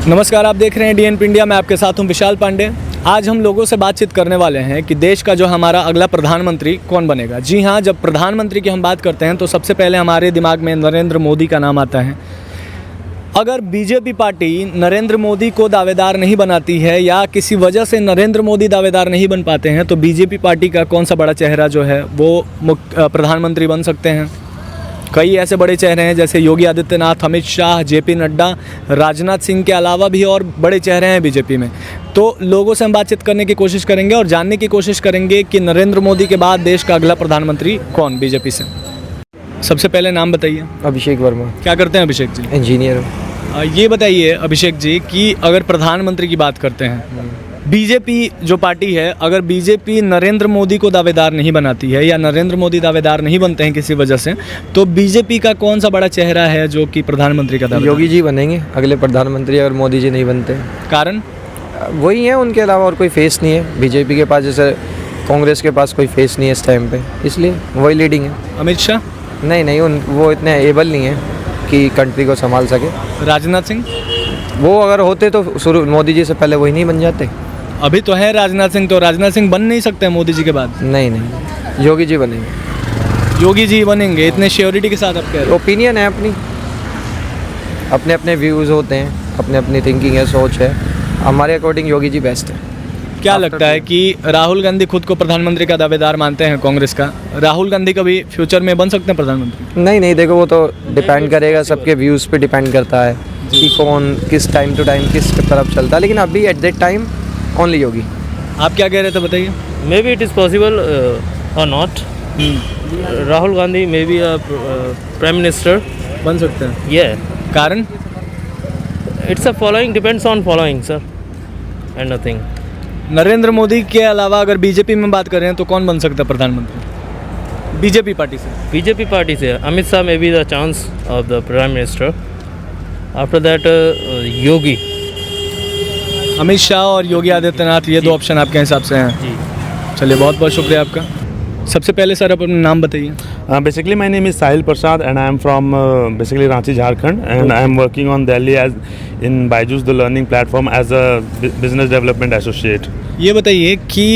नमस्कार, आप देख रहे हैं DNP इंडिया। मैं आपके साथ हूं विशाल पांडे। आज हम लोगों से बातचीत करने वाले हैं कि देश का जो हमारा अगला प्रधानमंत्री कौन बनेगा। जी हां, जब प्रधानमंत्री की हम बात करते हैं तो सबसे पहले हमारे दिमाग में नरेंद्र मोदी का नाम आता है। अगर बीजेपी पार्टी नरेंद्र मोदी को दावेदार नहीं बनाती है या किसी वजह से नरेंद्र मोदी दावेदार नहीं बन पाते हैं तो बीजेपी पार्टी का कौन सा बड़ा चेहरा जो है वो प्रधानमंत्री बन सकते हैं। कई ऐसे बड़े चेहरे हैं जैसे योगी आदित्यनाथ, अमित शाह, JP नड्डा, राजनाथ सिंह के अलावा भी और बड़े चेहरे हैं बीजेपी में। तो लोगों से हम बातचीत करने की कोशिश करेंगे और जानने की कोशिश करेंगे कि नरेंद्र मोदी के बाद देश का अगला प्रधानमंत्री कौन बीजेपी से। सबसे पहले नाम बताइए। अभिषेक वर्मा। क्या करते हैं अभिषेक जी? इंजीनियर। ये बताइए अभिषेक जी कि अगर प्रधानमंत्री की बात करते हैं, बीजेपी जो पार्टी है, अगर बीजेपी नरेंद्र मोदी को दावेदार नहीं बनाती है या नरेंद्र मोदी दावेदार नहीं बनते हैं किसी वजह से, तो बीजेपी का कौन सा बड़ा चेहरा है जो कि प्रधानमंत्री का दावेदार? योगी जी बनेंगे अगले प्रधानमंत्री अगर मोदी जी नहीं बनते। कारण वही है, उनके अलावा और कोई फेस नहीं है बीजेपी के पास। जैसे कांग्रेस के पास कोई फेस नहीं है इस टाइम पे, इसलिए वही लीडिंग है। अमित शाह? नहीं, वो इतने एबल नहीं है कि कंट्री को संभाल सके। राजनाथ सिंह? वो अगर होते तो शुरू मोदी जी से पहले वही नहीं बन जाते। अभी तो है राजनाथ सिंह, तो राजनाथ सिंह बन नहीं सकते हैं मोदी जी के बाद? नहीं, योगी जी बनेंगे। योगी जी बनेंगे इतने श्योरिटी के साथ आप कह रहे हो? ओपिनियन है अपनी, अपने अपने व्यूज़ होते हैं, अपने अपनी थिंकिंग है, सोच है। हमारे अकॉर्डिंग योगी जी बेस्ट है। क्या लगता है कि राहुल गांधी खुद को प्रधानमंत्री का दावेदार मानते हैं कांग्रेस का, राहुल गांधी कभी फ्यूचर में बन सकते हैं प्रधानमंत्री? नहीं, देखो वो तो डिपेंड करेगा, सबके व्यूज़ पे डिपेंड करता है कि कौन किस टाइम टू टाइम किस तरफ चलता है। लेकिन अभी at that time only Yogi. आप क्या कह रहे थे बताइए? Maybe it is possible और not. Rahul Gandhi maybe prime minister बन सकते हैं। ये कारण it's a following, depends on following sir and nothing. Narendra Modi के अलावा अगर बीजेपी में बात करें तो कौन बन सकता है प्रधानमंत्री बीजेपी पार्टी से? बीजेपी पार्टी से Amit Shah maybe the chance of the prime minister. After that Yogi. Amit Shah और योगी आदित्यनाथ, ये दो ऑप्शन आपके हिसाब से हैं? जी। चलिए, बहुत बहुत शुक्रिया आपका। सबसे पहले सर अपना नाम बताइए। Basically my name is Sahil Prasad and I am from basically Ranchi, Jharkhand, and I am working on Delhi as in Byju's the learning platform as a business development associate. ये बताइए कि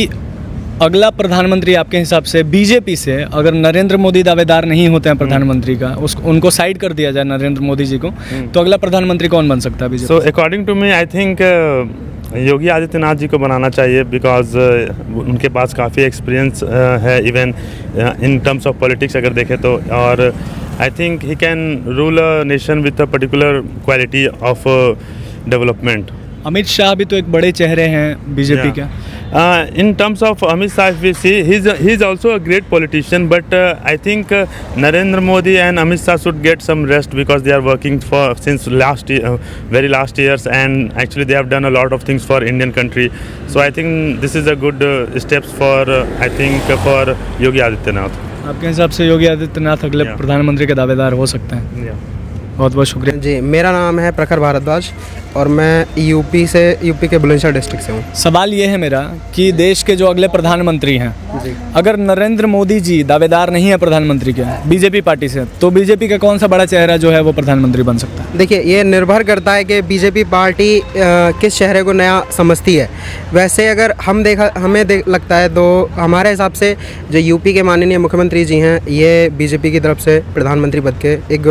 अगला प्रधानमंत्री आपके हिसाब से बीजेपी से अगर नरेंद्र मोदी दावेदार नहीं होते हैं प्रधानमंत्री का, उनको साइड कर दिया जाए नरेंद्र मोदी जी को, तो अगला प्रधानमंत्री कौन बन सकता है BJP? So according to me I think Yogi Adityanath ji को बनाना चाहिए बिकॉज उनके पास काफ़ी एक्सपीरियंस है even in terms of politics अगर देखें तो। और I think he can rule a nation with a particular quality of development. Amit Shah भी तो एक बड़े चेहरे हैं बीजेपी के। In terms of Amit Shah, if we see, he's also a great politician, but I think Narendra Modi and Amit Shah should get some rest because they are working for since very last years, and actually they have done a lot of things for Indian country. So I think this is a good steps for I think for Yogi Adityanath. आपके हिसाब से योगी आदित्यनाथ अगले प्रधानमंत्री के दावेदार हो सकते हैं? बहुत बहुत शुक्रिया जी। मेरा नाम है प्रखर भारद्वाज और मैं यूपी के बुलंदशहर डिस्ट्रिक्ट से हूँ। सवाल ये है मेरा कि देश के जो अगले प्रधानमंत्री हैं, अगर नरेंद्र मोदी जी दावेदार नहीं है प्रधानमंत्री के बीजेपी पार्टी से, तो बीजेपी का कौन सा बड़ा चेहरा जो है वो प्रधानमंत्री बन सकता है? देखिए, ये निर्भर करता है कि बीजेपी पार्टी किस चेहरे को नया समझती है। वैसे अगर हमें लगता है तो हमारे हिसाब से जो यूपी के माननीय मुख्यमंत्री जी हैं, ये बीजेपी की तरफ से प्रधानमंत्री पद के एक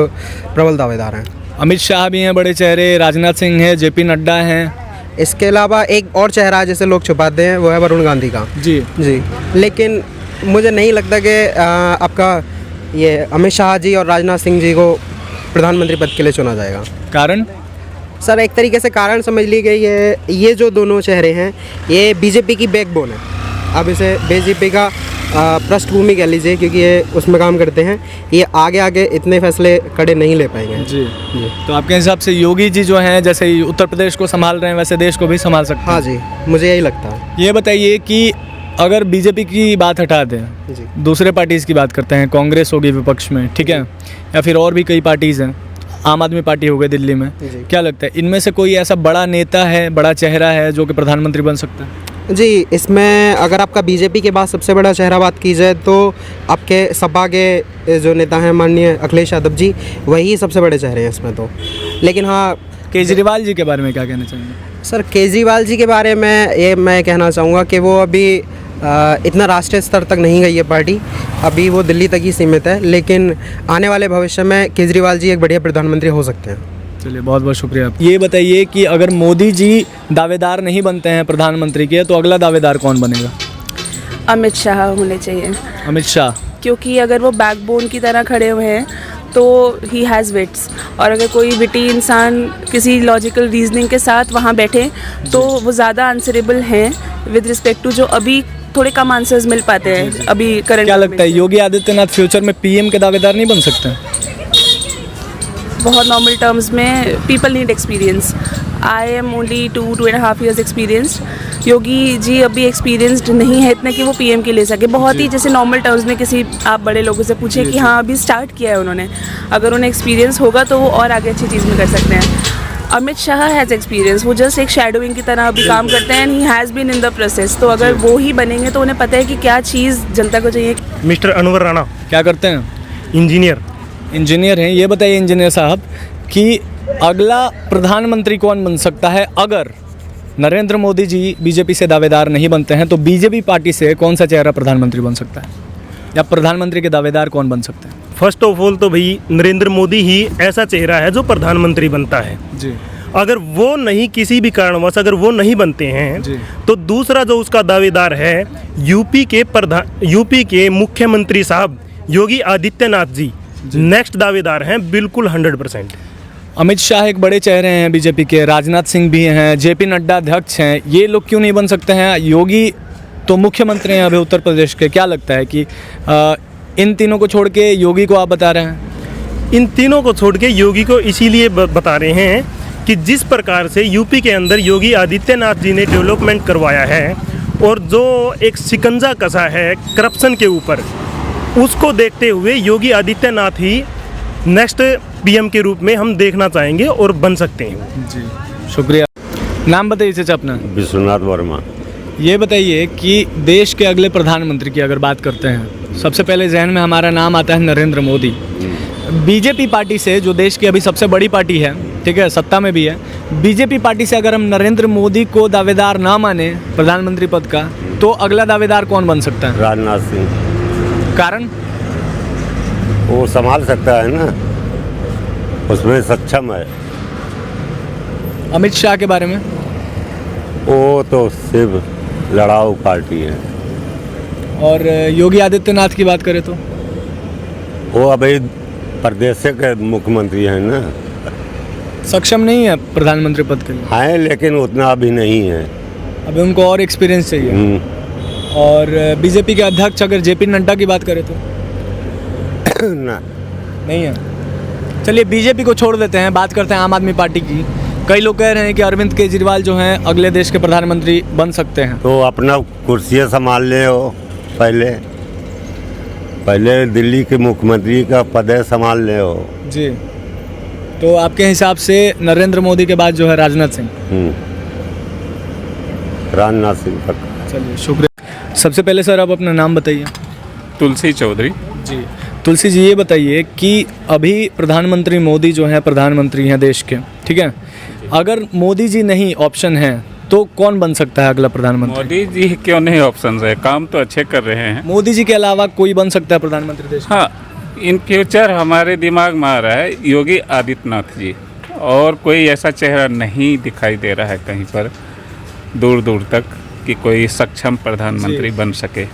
प्रबल दावेदार हैं। अमित शाह भी हैं बड़े चेहरे, राजनाथ सिंह हैं, JP नड्डा हैं। इसके अलावा एक और चेहरा है जिसे लोग छुपाते हैं, वो है वरुण गांधी का। जी। लेकिन मुझे नहीं लगता कि आपका ये अमित शाह जी और राजनाथ सिंह जी को प्रधानमंत्री पद के लिए चुना जाएगा। कारण सर, एक तरीके से कारण समझ लीजिए, ये जो दोनों चेहरे हैं ये बीजेपी की बैकबोन है। अब इसे बीजेपी का पृष्ठभूमि कह लीजिए, क्योंकि ये उसमें काम करते हैं। ये आगे इतने फैसले कड़े नहीं ले पाएंगे। जी। तो आपके हिसाब से योगी जी जो हैं, जैसे उत्तर प्रदेश को संभाल रहे हैं वैसे देश को भी संभाल सकते हैं? हाँ जी, मुझे यही लगता है। ये बताइए कि अगर बीजेपी की बात हटा दें, दूसरे पार्टीज़ की बात करते हैं, कांग्रेस होगी विपक्ष में, ठीक है, या फिर और भी कई पार्टीज़ हैं, आम आदमी पार्टी हो गई दिल्ली में, क्या लगता है इनमें से कोई ऐसा बड़ा नेता है, बड़ा चेहरा है जो कि प्रधानमंत्री बन सकता है? जी, इसमें अगर आपका बीजेपी के बाद सबसे बड़ा चेहरा बात की जाए तो आपके सपा के जो नेता हैं माननीय अखिलेश यादव जी, वही सबसे बड़े चेहरे हैं इसमें तो। लेकिन हाँ, केजरीवाल जी के बारे में क्या कहना चाहेंगे? सर केजरीवाल जी के बारे में ये मैं कहना चाहूँगा कि वो अभी इतना राष्ट्रीय स्तर तक नहीं गई है पार्टी, अभी वो दिल्ली तक ही सीमित है, लेकिन आने वाले भविष्य में केजरीवाल जी एक बढ़िया प्रधानमंत्री हो सकते हैं। चलिए, बहुत बहुत शुक्रिया। ये बताइए कि अगर मोदी जी दावेदार नहीं बनते हैं प्रधानमंत्री के, तो अगला दावेदार कौन बनेगा? अमित शाह होने चाहिए, अमित शाह। क्योंकि अगर वो बैकबोन की तरह खड़े हुए हैं तो ही हैज़ विट्स, और अगर कोई विटी इंसान किसी लॉजिकल रीजनिंग के साथ वहाँ बैठे तो वो ज़्यादा आंसरेबल हैं विद रिस्पेक्ट टू जो अभी थोड़े कम आंसर्स मिल पाते हैं अभी करंट। क्या लगता है योगी आदित्यनाथ फ्यूचर में पीएम के दावेदार नहीं बन सकते हैं? बहुत नॉर्मल टर्म्स में people need experience. I am only 2.5 years experienced. Yogi ji अभी एक्सपीरियंस्ड नहीं है इतने कि वो पीएम के ले सके। बहुत ही जैसे नॉर्मल टर्म्स में किसी आप बड़े लोगों से पूछें कि हाँ अभी स्टार्ट किया है उन्होंने, अगर उन्हें एक्सपीरियंस होगा तो वो और आगे अच्छी चीज़ में कर सकते हैं। अमित शाह हैज़ एक्सपीरियंस, वो जस्ट एक शैडोइंग की तरह अभी काम करते हैं, and he has been in the process. तो अगर वो ही बनेंगे तो उन्हें पता है कि क्या चीज़ जनता को चाहिए। मिस्टर अनवर राणा, क्या करते हैं? इंजीनियर हैं। ये बताइए इंजीनियर साहब कि अगला प्रधानमंत्री कौन बन सकता है अगर नरेंद्र मोदी जी बीजेपी से दावेदार नहीं बनते हैं? तो बीजेपी पार्टी से कौन सा चेहरा प्रधानमंत्री बन सकता है, या प्रधानमंत्री के दावेदार कौन बन सकते हैं? फर्स्ट ऑफ ऑल तो भाई नरेंद्र मोदी ही ऐसा चेहरा है जो प्रधानमंत्री बनता है जी। अगर वो नहीं, किसी भी कारणवश अगर वो नहीं बनते हैं जी। तो दूसरा जो उसका दावेदार है यूपी के मुख्यमंत्री साहब योगी आदित्यनाथ जी नेक्स्ट दावेदार हैं, बिल्कुल 100%। अमित शाह एक बड़े चेहरे हैं बीजेपी के, राजनाथ सिंह भी हैं, जेपी नड्डा अध्यक्ष हैं, ये लोग क्यों नहीं बन सकते हैं? योगी तो मुख्यमंत्री हैं अभी उत्तर प्रदेश के। क्या लगता है कि इन तीनों को छोड़ के योगी को आप बता रहे हैं? इन तीनों को छोड़ के योगी को इसीलिए बता रहे हैं कि जिस प्रकार से यूपी के अंदर योगी आदित्यनाथ जी ने डेवलपमेंट करवाया है और जो एक शिकंजा कसा है करप्शन के ऊपर, उसको देखते हुए योगी आदित्यनाथ ही नेक्स्ट पीएम के रूप में हम देखना चाहेंगे और बन सकते हैं। जी, शुक्रिया। नाम बताइए चाचा अपना। विश्वनाथ वर्मा। ये बताइए कि देश के अगले प्रधानमंत्री की अगर बात करते हैं, सबसे पहले जहन में हमारा नाम आता है नरेंद्र मोदी। बीजेपी पार्टी से, जो देश की अभी सबसे बड़ी पार्टी है, ठीक है, सत्ता में भी है, बीजेपी पार्टी से अगर हम नरेंद्र मोदी को दावेदार ना माने प्रधानमंत्री पद का, तो अगला दावेदार कौन बन सकता है? राजनाथ सिंह। कारण? वो संभाल सकता है ना, उसमें सक्षम है। अमित शाह के बारे में? वो तो सिर्फ लड़ाऊ पार्टी है। और योगी आदित्यनाथ की बात करें तो? वो अभी प्रदेश के मुख्यमंत्री हैं ना, सक्षम नहीं है प्रधानमंत्री पद के लिए। हैं, लेकिन उतना अभी नहीं है, अभी उनको और एक्सपीरियंस चाहिए। और बीजेपी के अध्यक्ष अगर जेपी नड्डा की बात करें तो? ना, नहीं है। चलिए बीजेपी को छोड़ देते हैं, बात करते हैं आम आदमी पार्टी की। कई लोग कह रहे हैं कि अरविंद केजरीवाल जो हैं अगले देश के प्रधानमंत्री बन सकते हैं। तो अपना कुर्सियाँ संभाल ले हो, पहले दिल्ली के मुख्यमंत्री का पद संभाल ले हो। जी, तो आपके हिसाब से नरेंद्र मोदी के बाद जो है राजनाथ सिंह? राजनाथ सिंह तक। चलिए, शुक्रिया। सबसे पहले सर आप अपना नाम बताइए। तुलसी चौधरी। जी, तुलसी जी ये बताइए कि अभी प्रधानमंत्री मोदी जो हैं प्रधानमंत्री हैं देश के, ठीक है, अगर मोदी जी नहीं ऑप्शन है तो कौन बन सकता है अगला प्रधानमंत्री? मोदी जी क्यों नहीं ऑप्शन है, काम तो अच्छे कर रहे हैं। मोदी जी के अलावा कोई बन सकता है प्रधानमंत्री देश? हाँ, इन फ्यूचर हमारे दिमाग में आ रहा है योगी आदित्यनाथ जी, और कोई ऐसा चेहरा नहीं दिखाई दे रहा है कहीं पर दूर दूर तक कि कोई सक्षम प्रधानमंत्री बन सके।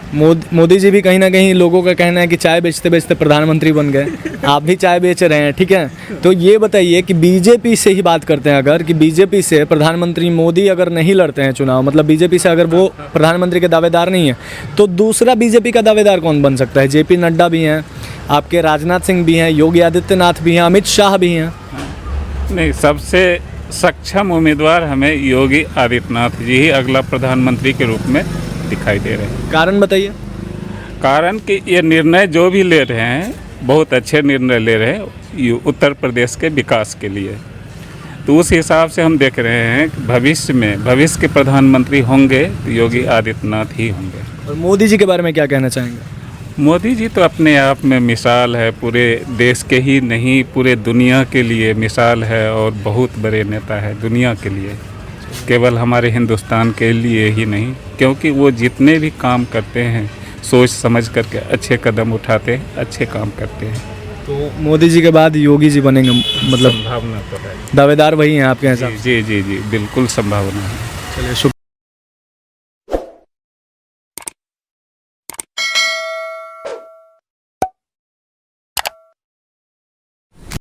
मोदी जी भी कहीं ना कहीं लोगों का कहना है कि चाय बेचते बेचते प्रधानमंत्री बन गए। आप भी चाय बेच रहे हैं, ठीक है। तो ये बताइए कि बीजेपी से ही बात करते हैं, अगर कि बीजेपी से प्रधानमंत्री मोदी अगर नहीं लड़ते हैं चुनाव, मतलब बीजेपी से अगर वो प्रधानमंत्री के दावेदार नहीं है, तो दूसरा बीजेपी का दावेदार कौन बन सकता है? जेपी नड्डा भी हैं, आपके राजनाथ सिंह भी हैं, योगी आदित्यनाथ भी हैं, अमित शाह भी हैं। नहीं, सबसे सक्षम उम्मीदवार हमें योगी आदित्यनाथ जी ही अगला प्रधानमंत्री के रूप में दिखाई दे रहे हैं। कारण बताइए। कारण कि ये निर्णय जो भी ले रहे हैं बहुत अच्छे निर्णय ले रहे हैं उत्तर प्रदेश के विकास के लिए। तो उस हिसाब से हम देख रहे हैं कि भविष्य के प्रधानमंत्री होंगे तो योगी आदित्यनाथ ही होंगे। और मोदी जी के बारे में क्या कहना चाहेंगे? मोदी जी तो अपने आप में मिसाल है, पूरे देश के ही नहीं पूरे दुनिया के लिए मिसाल है और बहुत बड़े नेता है दुनिया के लिए, केवल हमारे हिंदुस्तान के लिए ही नहीं, क्योंकि वो जितने भी काम करते हैं सोच समझ करके अच्छे कदम उठाते, अच्छे काम करते हैं। तो मोदी जी के बाद योगी जी बनेंगे, मतलब संभावना तो है, दावेदार वही हैं आपके हिसाब से? जी जी जी बिल्कुल संभावना है। चलिए शुक्रिया।